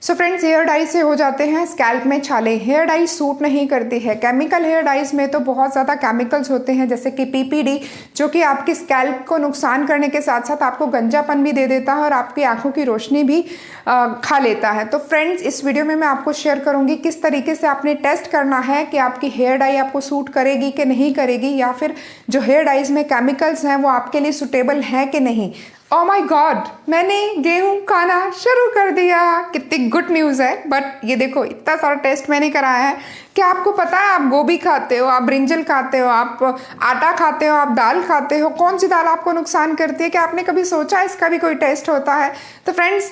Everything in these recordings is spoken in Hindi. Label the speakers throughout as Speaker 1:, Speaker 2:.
Speaker 1: सो फ्रेंड्स, हेयर डाई से हो जाते हैं स्कैल्प में छाले। हेयर डाई सूट नहीं करती है। केमिकल हेयर डाइज में तो बहुत ज़्यादा केमिकल्स होते हैं, जैसे कि पीपीडी, जो कि आपकी स्कैल्प को नुकसान करने के साथ साथ आपको गंजापन भी दे देता है और आपकी आंखों की रोशनी भी खा लेता है। तो फ्रेंड्स, इस वीडियो में मैं आपको शेयर करूंगी किस तरीके से आपने टेस्ट करना है कि आपकी हेयर डाई आपको सूट करेगी कि नहीं करेगी, या फिर जो हेयर डाइज में केमिकल्स हैं वो आपके लिए सुटेबल हैं कि नहीं। ओह माय गॉड, मैंने गेहूं खाना शुरू कर दिया। कितनी गुड न्यूज़ है। बट ये देखो, इतना सारा टेस्ट मैंने कराया है। क्या आपको पता है आप गोभी खाते हो, आप ब्रिंजल खाते हो, आप आटा खाते हो, आप दाल खाते हो, कौन सी दाल आपको नुकसान करती है? क्या आपने कभी सोचा इसका भी कोई टेस्ट होता है? तो फ्रेंड्स,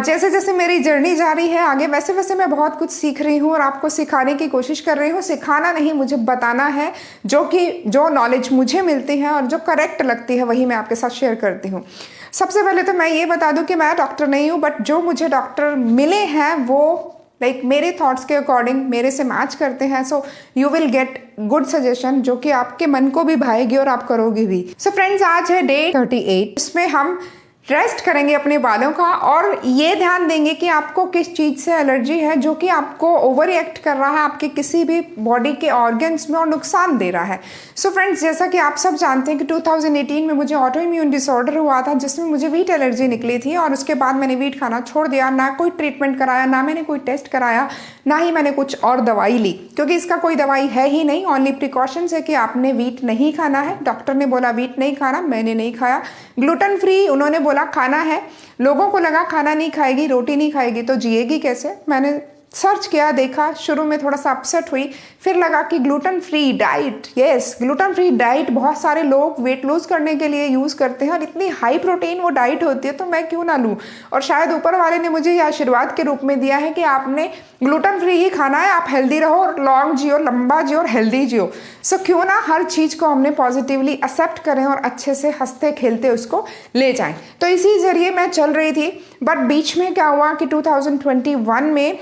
Speaker 1: जैसे जैसे मेरी जर्नी जा रही है आगे, वैसे वैसे मैं बहुत कुछ सीख रही हूँ और आपको सिखाने की कोशिश कर रही हूँ। सिखाना नहीं, मुझे बताना है। जो नॉलेज मुझे मिलती है और जो करेक्ट लगती है वही मैं आपके साथ शेयर करती हूँ। सबसे पहले तो मैं ये बता दूं कि मैं डॉक्टर नहीं हूँ, बट जो मुझे डॉक्टर मिले हैं वो मेरे थॉट्स के अकॉर्डिंग मेरे से मैच करते हैं। So you will get good suggestion जो कि आपके मन को भी भाएगी और आप करोगे भी। सो फ्रेंड्स, आज है डे 38। इसमें हम रेस्ट करेंगे अपने बालों का और ये ध्यान देंगे कि आपको किस चीज़ से एलर्जी है जो कि आपको ओवर रिएक्ट कर रहा है आपके किसी भी बॉडी के ऑर्गन्स में और नुकसान दे रहा है। सो फ्रेंड्स, जैसा कि आप सब जानते हैं कि 2018 में मुझे ऑटो इम्यून डिसऑर्डर हुआ था, जिसमें मुझे वीट एलर्जी निकली थी और उसके बाद मैंने वीट खाना छोड़ दिया। ना कोई ट्रीटमेंट कराया, ना मैंने कोई टेस्ट कराया, ना ही मैंने कुछ और दवाई ली, क्योंकि इसका कोई दवाई है ही नहीं। ओनली प्रिकॉशंस है कि आपने वीट नहीं खाना है। डॉक्टर ने बोला वीट नहीं खाना, मैंने नहीं खाया। ग्लूटेन फ्री उन्होंने बोला खाना है। लोगों को लगा खाना नहीं खाएगी, रोटी नहीं खाएगी तो जिएगी कैसे। मैंने सर्च किया, देखा, शुरू में थोड़ा सा अपसेट हुई, फिर लगा कि gluten free diet, yes, gluten free diet बहुत सारे लोग वेट लूज करने के लिए यूज़ करते हैं और इतनी हाई प्रोटीन वो डाइट होती है, तो मैं क्यों ना लूँ। और शायद ऊपर वाले ने मुझे ये आशीर्वाद के रूप में दिया है कि आपने ग्लूटेन फ्री ही खाना है, आप हेल्दी रहो, लॉन्ग जियो, लंबा जियो और हेल्दी जियो। सो क्यों ना हर चीज़ को हमने पॉजिटिवली एक्सेप्ट करें और अच्छे से हंसते खेलते उसको ले जाएं। तो इसी जरिए मैं चल रही थी। बट बीच में क्या हुआ कि 2021 में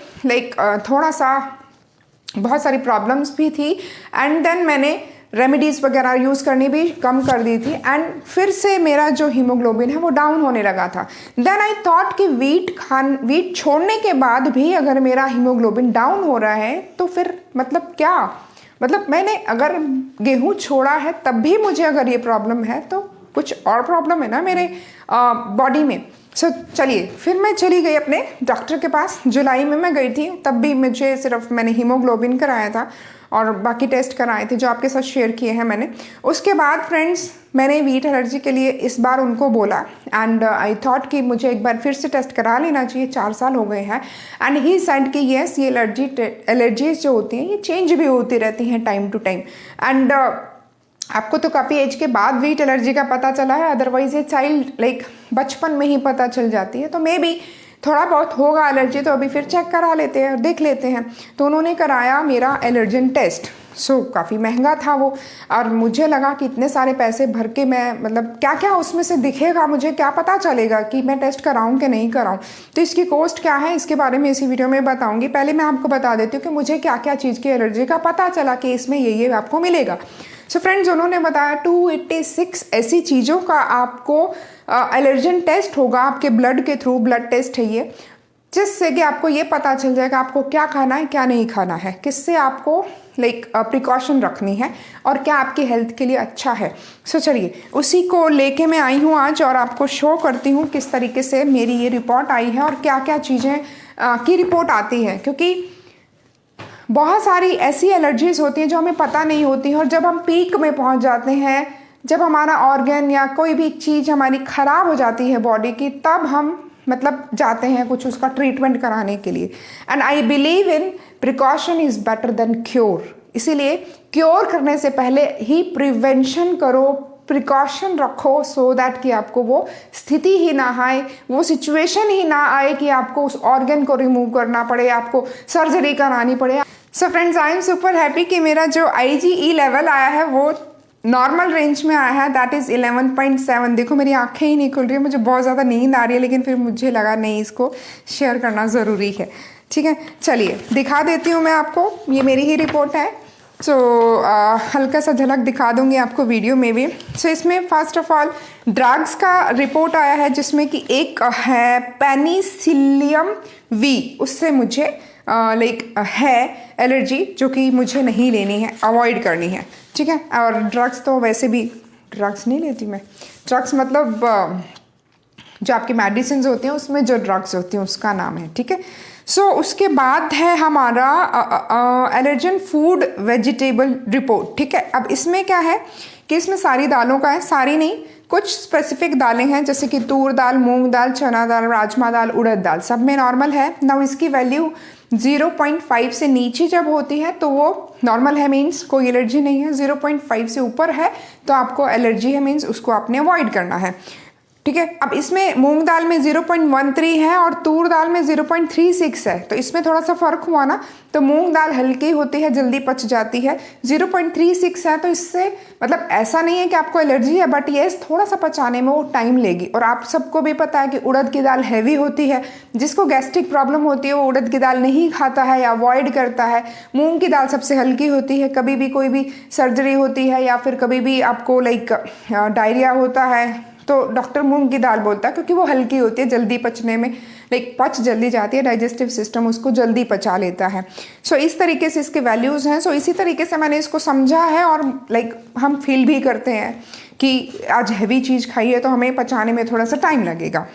Speaker 1: थोड़ा सा बहुत सारी प्रॉब्लम्स भी थी, एंड देन मैंने रेमेडीज़ वगैरह यूज़ करनी भी कम कर दी थी, एंड फिर से मेरा जो हीमोग्लोबिन है वो डाउन होने लगा था। देन आई थॉट कि वीट छोड़ने के बाद भी अगर मेरा हीमोग्लोबिन डाउन हो रहा है तो फिर मतलब क्या, मतलब मैंने अगर गेहूँ छोड़ा है तब भी मुझे अगर ये प्रॉब्लम है तो कुछ और प्रॉब्लम है ना मेरे बॉडी में। सो चलिए, फिर मैं चली गई अपने डॉक्टर के पास। जुलाई में मैं गई थी, तब भी मुझे सिर्फ मैंने हीमोग्लोबिन कराया था और बाकी टेस्ट कराए थे जो आपके साथ शेयर किए हैं मैंने। उसके बाद फ्रेंड्स, मैंने वीट एलर्जी के लिए इस बार उनको बोला, एंड आई थॉट कि मुझे एक बार फिर से टेस्ट करा लेना चाहिए, 4 साल हो गए हैं। एंड ही सेड कि येस, ये एलर्जीज जो होती हैं ये चेंज भी होती रहती हैं टाइम टू टाइम, एंड आपको तो काफ़ी एज के बाद वीट एलर्जी का पता चला है, अदरवाइज ये चाइल्ड बचपन में ही पता चल जाती है। तो मे बी थोड़ा बहुत होगा एलर्जी, तो अभी फिर चेक करा लेते हैं और देख लेते हैं। तो उन्होंने कराया मेरा एलर्जन टेस्ट। सो काफ़ी महंगा था वो, और मुझे लगा कि इतने सारे पैसे भर के मैं क्या क्या उसमें से दिखेगा, मुझे क्या पता चलेगा कि मैं टेस्ट कराऊं कि नहीं कराऊं। तो इसकी कॉस्ट क्या है, इसके बारे में इसी वीडियो में बताऊंगी। पहले मैं आपको बता देती हूँ कि मुझे क्या क्या चीज़ की एलर्जी का पता चला कि इसमें ये आपको मिलेगा। सो फ्रेंड्स, उन्होंने बताया 286 ऐसी चीज़ों का आपको एलर्जन टेस्ट होगा आपके ब्लड के थ्रू, ब्लड टेस्ट है ये, जिससे कि आपको ये पता चल जाएगा आपको क्या खाना है क्या नहीं खाना है, किससे आपको प्रिकॉशन रखनी है और क्या आपकी हेल्थ के लिए अच्छा है। सो चलिए, उसी को लेके मैं आई हूँ आज और आपको शो करती हूँ किस तरीके से मेरी ये रिपोर्ट आई है और क्या क्या चीज़ें की रिपोर्ट आती है, क्योंकि बहुत सारी ऐसी एलर्जीज होती हैं जो हमें पता नहीं होती हैं, और जब हम पीक में पहुंच जाते हैं, जब हमारा ऑर्गन या कोई भी चीज़ हमारी ख़राब हो जाती है बॉडी की, तब हम जाते हैं कुछ उसका ट्रीटमेंट कराने के लिए। And I believe in precaution is better than cure. इसीलिए क्योर करने से पहले ही प्रिवेंशन करो, प्रिकॉशन रखो, सो दैट कि आपको वो स्थिति ही ना आए, वो सिचुएशन ही ना आए कि आपको उस ऑर्गन को रिमूव करना पड़े, आपको सर्जरी करानी पड़े। So friends, I am super happy कि मेरा जो IgE लेवल आया है वो नॉर्मल रेंज में आया है, दैट इज़ 11.7। देखो मेरी आंखें ही नहीं खुल रही है, मुझे बहुत ज़्यादा नींद आ रही है, लेकिन फिर मुझे लगा नहीं, इसको शेयर करना ज़रूरी है। ठीक है, चलिए दिखा देती हूँ मैं आपको। ये मेरी ही रिपोर्ट है। सो हल्का सा झलक दिखा दूंगी आपको वीडियो में भी। सो इसमें फर्स्ट ऑफ ऑल ड्रग्स का रिपोर्ट आया है, जिसमें कि एक है पेनिसिलियम वी, उससे मुझे है एलर्जी, जो कि मुझे नहीं लेनी है, अवॉइड करनी है, ठीक है। और ड्रग्स तो वैसे भी ड्रग्स नहीं लेती मैं। ड्रग्स मतलब जो आपकी मेडिसिन होती हैं उसमें जो ड्रग्स होती हैं उसका नाम है, ठीक है। सो उसके बाद है हमारा एलर्जन फूड वेजिटेबल रिपोर्ट, ठीक है। अब इसमें क्या है कि इसमें सारी दालों का है, सारी नहीं, कुछ स्पेसिफिक दालें हैं, जैसे कि तूर दाल, मूंग दाल, चना दाल, राजमा दाल, उड़द दाल, सब में नॉर्मल है। नाउ इसकी वैल्यू 0.5 से नीचे जब होती है तो वो नॉर्मल है, मीन्स कोई एलर्जी नहीं है। 0.5 से ऊपर है तो आपको एलर्जी है, मीन्स उसको आपने अवॉइड करना है, ठीक है। अब इसमें मूंग दाल में 0.13 है और तूर दाल में 0.36 है, तो इसमें थोड़ा सा फर्क हुआ ना। तो मूंग दाल हल्की होती है, जल्दी पच जाती है। 0.36 है तो इससे मतलब ऐसा नहीं है कि आपको एलर्जी है, बट ये थोड़ा सा पचाने में वो टाइम लेगी। और आप सबको भी पता है कि उड़द की दाल हैवी होती है, जिसको गैस्ट्रिक प्रॉब्लम होती है वो उड़द की दाल नहीं खाता है या अवॉइड करता है। मूंग की दाल सबसे हल्की होती है, कभी भी कोई भी सर्जरी होती है या फिर कभी भी आपको डायरिया होता है तो डॉक्टर मूंग की दाल बोलता है, क्योंकि वो हल्की होती है, जल्दी पचने में पच जल्दी जाती है, डाइजेस्टिव सिस्टम उसको जल्दी पचा लेता है। सो इस तरीके से इसके वैल्यूज़ हैं। सो इसी तरीके से मैंने इसको समझा है और हम फील भी करते हैं कि आज हैवी चीज़ खाई है तो हमें पचाने में थोड़ा सा टाइम लगेगा।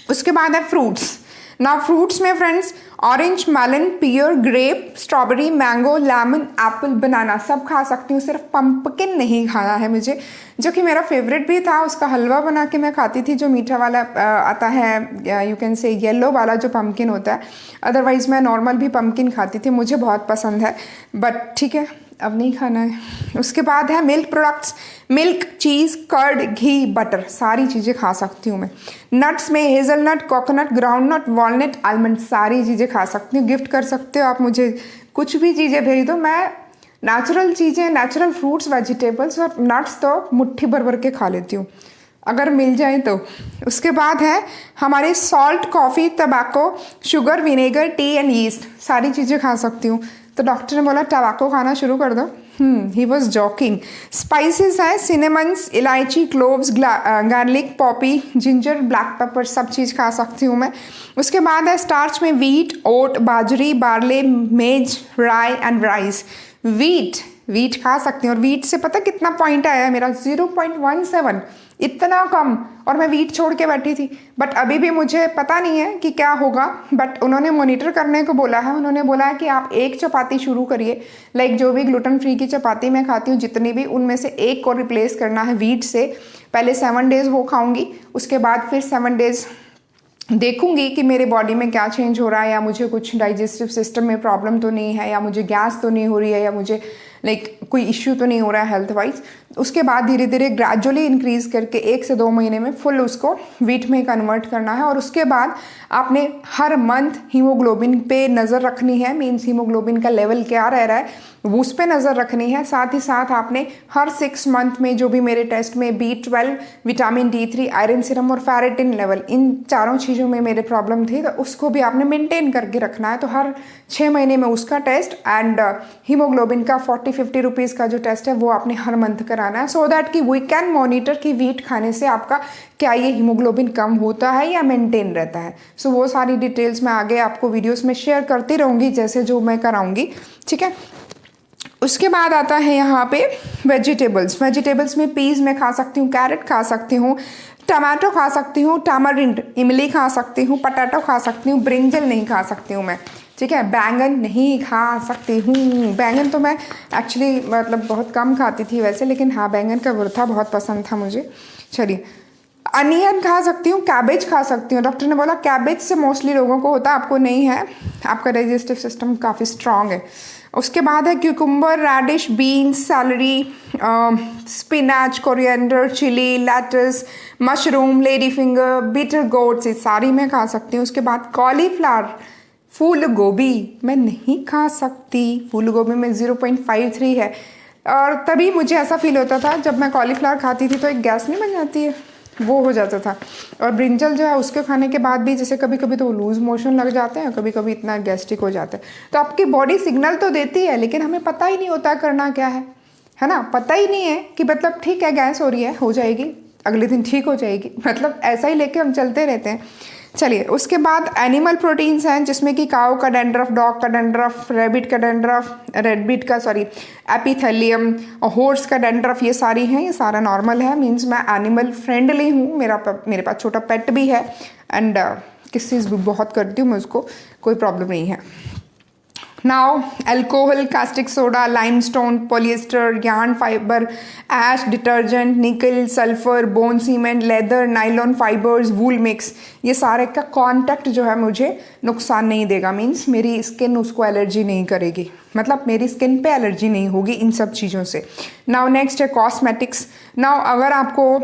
Speaker 1: उसके बाद है फ्रूट्स। ना फ्रूट्स में friends orange, melon, pear, grape, strawberry, mango, lemon, apple, banana सब खा सकती हूँ। सिर्फ पंपकिन नहीं खाना है मुझे, जो कि मेरा फेवरेट भी था। उसका हलवा बना के मैं खाती थी, जो मीठा वाला आता है, यू कैन से येलो वाला जो पंपकिन होता है। अदरवाइज़ मैं नॉर्मल भी पंपकिन खाती थी, मुझे बहुत पसंद है, बट ठीक है अब नहीं खाना है। उसके बाद है मिल्क प्रोडक्ट्स, मिल्क, चीज़, कर्ड, घी, बटर, सारी चीज़ें खा सकती हूँ मैं। नट्स में hazelnut, coconut, groundnut, walnut, almond, सारी चीज़ें खा सकती हूँ। गिफ्ट कर सकते हो आप मुझे, कुछ भी चीज़ें भेज दो। मैं नेचुरल चीज़ें, नेचुरल फ्रूट्स, वेजिटेबल्स और नट्स तो मुट्ठी भर भर के खा लेती हूँ अगर मिल जाए तो। उसके बाद है हमारे सॉल्ट, कॉफ़ी, तंबाकू, sugar, vinegar, T and yeast, सारी चीज़ें खा सकती हूँ। तो डॉक्टर ने बोला टबाको खाना शुरू कर दो। He was joking. स्पाइसेस है सिनेमन्स, इलायची, cloves, garlic, Poppy, ginger, black pepper, सब चीज़ खा सकती हूँ मैं। उसके बाद है स्टार्च में व्हीट, ओट, बाजरी, बार्ले, मेज, राई एंड राइस। वीट खा सकती हूँ। और वीट से पता कितना पॉइंट आया है मेरा, 0.17, इतना कम। और मैं वीट छोड़ के बैठी थी, बट अभी भी मुझे पता नहीं है कि क्या होगा, बट उन्होंने मॉनिटर करने को बोला है। उन्होंने बोला है कि आप एक चपाती शुरू करिए, जो भी ग्लूटेन फ्री की चपाती मैं खाती हूँ, जितनी भी, उनमें से एक को रिप्लेस करना है वीट से। पहले 7 डेज़ वो खाऊंगी, उसके बाद फिर 7 डेज़ देखूंगी कि मेरे बॉडी में क्या चेंज हो रहा है, या मुझे कुछ डाइजेस्टिव सिस्टम में प्रॉब्लम तो नहीं है, या मुझे गैस तो नहीं हो रही है, या मुझे कोई इश्यू तो नहीं हो रहा है हेल्थ वाइज। उसके बाद धीरे धीरे ग्रेजुअली इंक्रीज करके 1 से 2 महीने में फुल उसको वीट में कन्वर्ट करना है। और उसके बाद आपने हर मंथ हीमोग्लोबिन पे नज़र रखनी है, मीन्स हीमोग्लोबिन का लेवल क्या रह रहा है उस पर नज़र रखनी है। साथ ही साथ आपने हर 6 मंथ में, जो भी मेरे टेस्ट में B12, vitamin D3, iron serum और फेरेटिन लेवल, इन चारों चीज़ों में मेरे प्रॉब्लम थी, तो उसको भी आपने मेंटेन करके रखना है। तो हर 6 महीने में उसका टेस्ट एंड हीमोग्लोबिन का 40-50 रुपीज़ का जो टेस्ट है वो आपने हर मंथ कराना है, सो दैट कि वी कैन मॉनिटर कि वीट खाने से आपका क्या ये हीमोग्लोबिन कम होता है या मेंटेन रहता है। सो वो सारी डिटेल्स मैं आगे आपको वीडियोस में शेयर करती रहूँगी, जैसे जो मैं कराऊँगी, ठीक है। उसके बाद आता है यहाँ पे वेजिटेबल्स में पीज मैं खा सकती हूँ, कैरेट खा सकती हूँ, टमाटो खा सकती हूँ, टामरिंड, इमली खा सकती हूँ, पटाटो खा सकती हूँ, ब्रिंजल नहीं खा सकती हूँ मैं, ठीक है। बैंगन नहीं खा सकती हूँ। बैंगन तो मैं एक्चुअली बहुत कम खाती थी वैसे, लेकिन हाँ बैंगन का भुर्ता बहुत पसंद था मुझे। चलिए, अनियन खा सकती हूँ, कैबेज खा सकती हूँ। डॉक्टर ने बोला कैबेज से मोस्टली लोगों को होता है, आपको नहीं है, आपका डाइजेस्टिव सिस्टम काफ़ी स्ट्रांग है। उसके बाद है cucumber, radish, beans, celery, spinach, coriander, chilli, lettuce, mushroom, lady finger, bitter gourds, ये सारी मैं खा सकती हूँ। उसके बाद कॉलीफ्लावर, फूल गोभी मैं नहीं खा सकती। फूल गोभी में 0.53 है, और तभी मुझे ऐसा फील होता था जब मैं कॉलीफ्लावर खाती थी तो एक गैस नहीं बन जाती है, वो हो जाता था। और ब्रिंजल जो है उसके खाने के बाद भी जैसे कभी कभी तो लूज मोशन लग जाते हैं, कभी कभी इतना गैस्ट्रिक हो जाता है। तो आपकी बॉडी सिग्नल तो देती है, लेकिन हमें पता ही नहीं होता करना क्या है ना। पता ही नहीं है कि मतलब ठीक है गैस हो रही है, हो जाएगी, अगले दिन ठीक हो जाएगी, मतलब ऐसा ही लेके हम चलते रहते हैं। चलिए, उसके बाद एनिमल प्रोटीन्स हैं जिसमें कि काऊ का डैंड्रफ, डॉग का डैंड्रफ, रैबिट का डैंड्रफ, एपिथेलियम और हॉर्स का डैंड्रफ, ये सारी हैं। ये सारा नॉर्मल है, मीन्स मैं एनिमल फ्रेंडली हूँ। मेरे पास छोटा पेट भी है एंड किस भी बहुत करती हूँ मैं उसको, कोई प्रॉब्लम नहीं है। Now alcohol, caustic soda, limestone, polyester, yarn fibre, ash, detergent, nickel, sulphur, bone cement, leather, nylon fibres, wool mix, ये सारे का कांटेक्ट जो है मुझे नुकसान नहीं देगा। मीन्स मेरी स्किन उसको एलर्जी नहीं करेगी, मतलब मेरी स्किन पे एलर्जी नहीं होगी इन सब चीज़ों से। नाउ नेक्स्ट है कॉस्मेटिक्स। नाउ अगर आपको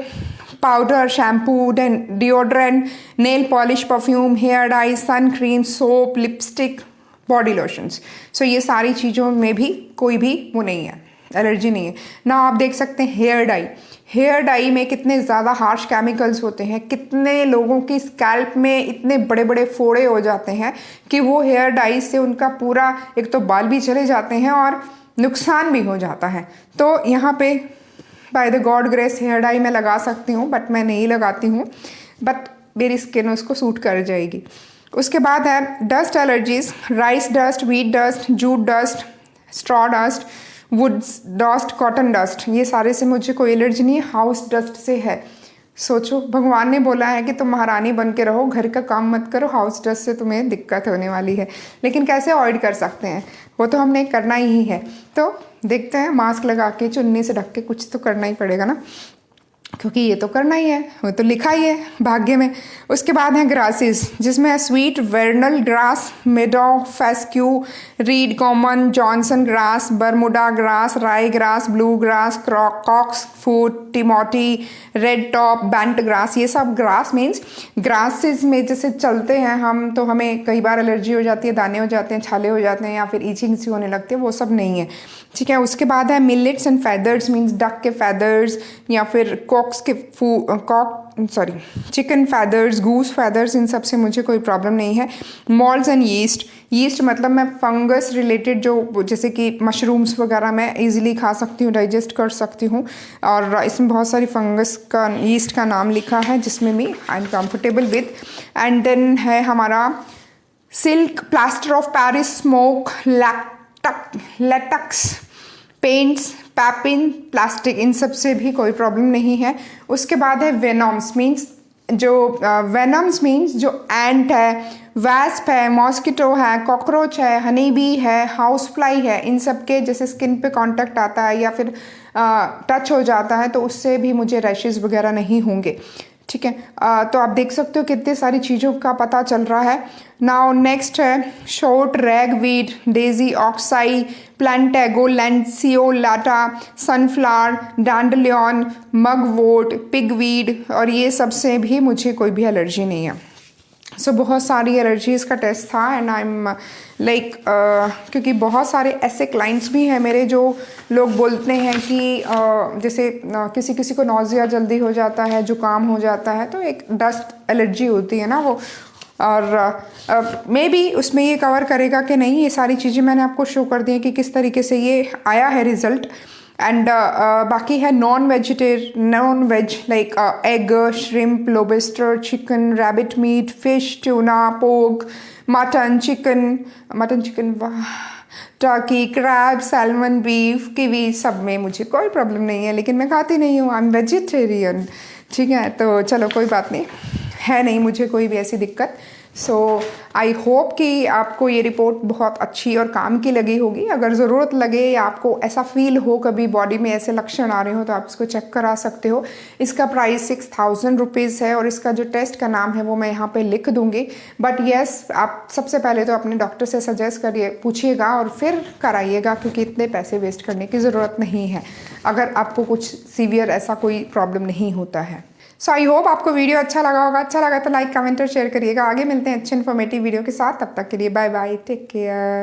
Speaker 1: powder, shampoo, deodorant, nail polish, perfume, hair dye, sun cream, soap, lipstick, body lotions, so ये सारी चीज़ों में भी कोई भी वो नहीं है, एलर्जी नहीं है ना। आप देख सकते हैं हेयर डाई में कितने ज़्यादा हार्श केमिकल्स होते हैं, कितने लोगों की स्कैल्प में इतने बड़े बड़े फोड़े हो जाते हैं कि वो हेयर डाई से उनका पूरा एक तो बाल भी चले जाते हैं और नुकसान भी हो जाता है। तो यहाँ पे by the God grace hair dye मैं लगा सकती हूँ, बट मैं नहीं लगाती हूँ, बट मेरी स्किन उसको सूट कर जाएगी। उसके बाद है dust allergies, rice dust, wheat dust, jute dust, straw dust, would dust, cotton dust, ये सारे से मुझे कोई एलर्जी नहीं है। हाउस डस्ट से है। सोचो, भगवान ने बोला है कि तुम महारानी बन के रहो, घर का काम मत करो, हाउस डस्ट से तुम्हें दिक्कत होने वाली है। लेकिन कैसे अवॉइड कर सकते हैं, वो तो हमने करना ही है। तो देखते हैं, मास्क लगा के, चुन्नी से ढक के कुछ तो करना ही पड़ेगा ना, क्योंकि ये तो करना ही है, वो तो लिखा ही है भाग्य में। उसके बाद है ग्रासेस, जिसमें है sweet vernal grass, meadow, fescue, reed common, Johnson grass, Bermuda grass, rye grass, blue grass, cocks foot, timothy, red top, bent grass. ये सब ग्रास मीन्स ग्रासेस में जैसे चलते हैं हम तो हमें कई बार एलर्जी हो जाती है, दाने हो जाते हैं, छाले हो जाते हैं या फिर ईचिंग सी होने लगती है, वो सब नहीं है, ठीक है। उसके बाद है millets and feathers, means duck के फेदर्स या फिर चिकन फेदर्स, गूस फेदर्स, इन सब से मुझे कोई प्रॉब्लम नहीं है। मॉल्स एंड यीस्ट मतलब मैं फंगस रिलेटेड जो जैसे कि मशरूम्स वगैरह मैं इजीली खा सकती हूँ, डाइजेस्ट कर सकती हूँ, और इसमें बहुत सारी फंगस का, यीस्ट का नाम लिखा है जिसमें भी I am comfortable with. And then है हमारा silk, plaster of Paris, smoke, latex, paints, papain, plastic, इन सब से भी कोई प्रॉब्लम नहीं है। उसके बाद है वेनम्स, मीन्स जो एंट है, वैस्प है, मॉस्किटो है, कॉकरोच है, हनी बी है, हाउस फ्लाई है, इन सब के जैसे स्किन पे कांटेक्ट आता है या फिर टच हो जाता है तो उससे भी मुझे रैशेस वगैरह नहीं होंगे, ठीक है। तो आप देख सकते हो कितनी सारी चीज़ों का पता चल रहा है। नाउ नेक्स्ट है short रैगवीड, Daisy ऑक्साई, Plantago, लैंसियोलाटा, sunflower, डैंडलियन, मगवोट, pigweed, और ये सब से भी मुझे कोई भी एलर्जी नहीं है। सो बहुत सारी एलर्जीज़ का टेस्ट था एंड आई एम लाइक, क्योंकि बहुत सारे ऐसे क्लाइंट्स भी हैं मेरे जो लोग बोलते हैं कि जैसे किसी को नौजिया जल्दी हो जाता है, जुकाम हो जाता है, तो एक डस्ट एलर्जी होती है ना वो, और मे बी उसमें ये कवर करेगा कि नहीं, ये सारी चीज़ें मैंने आपको शो कर दी हैं कि किस तरीके से ये आया है रिजल्ट। एंड बाकी है non veg like egg, shrimp, lobster, chicken, rabbit meat, fish, tuna, pork, mutton chicken, turkey, crab, salmon, beef, kiwi, सब में मुझे कोई प्रॉब्लम नहीं है, लेकिन मैं खाती नहीं हूँ, आई एम वेजिटेरियन, ठीक है। तो चलो कोई बात नहीं है, नहीं मुझे कोई भी ऐसी दिक्कत। सो आई होप कि आपको ये रिपोर्ट बहुत अच्छी और काम की लगी होगी। अगर ज़रूरत लगे या आपको ऐसा फील हो कभी बॉडी में ऐसे लक्षण आ रहे हो तो आप इसको चेक करा सकते हो। इसका प्राइस 6000 रुपीज़ है और इसका जो टेस्ट का नाम है वो मैं यहाँ पे लिख दूँगी। बट येस, आप सबसे पहले तो अपने डॉक्टर से सजेस्ट करिए, पूछिएगा और फिर कराइएगा, क्योंकि इतने पैसे वेस्ट करने की ज़रूरत नहीं है अगर आपको कुछ सीवियर ऐसा कोई प्रॉब्लम नहीं होता है। सो आई होप आपको वीडियो अच्छा लगा होगा। अच्छा लगा तो लाइक, कमेंट और शेयर करिएगा। आगे मिलते हैं अच्छे इन्फॉर्मेटिव वीडियो के साथ, तब तक के लिए बाय बाय, टेक केयर।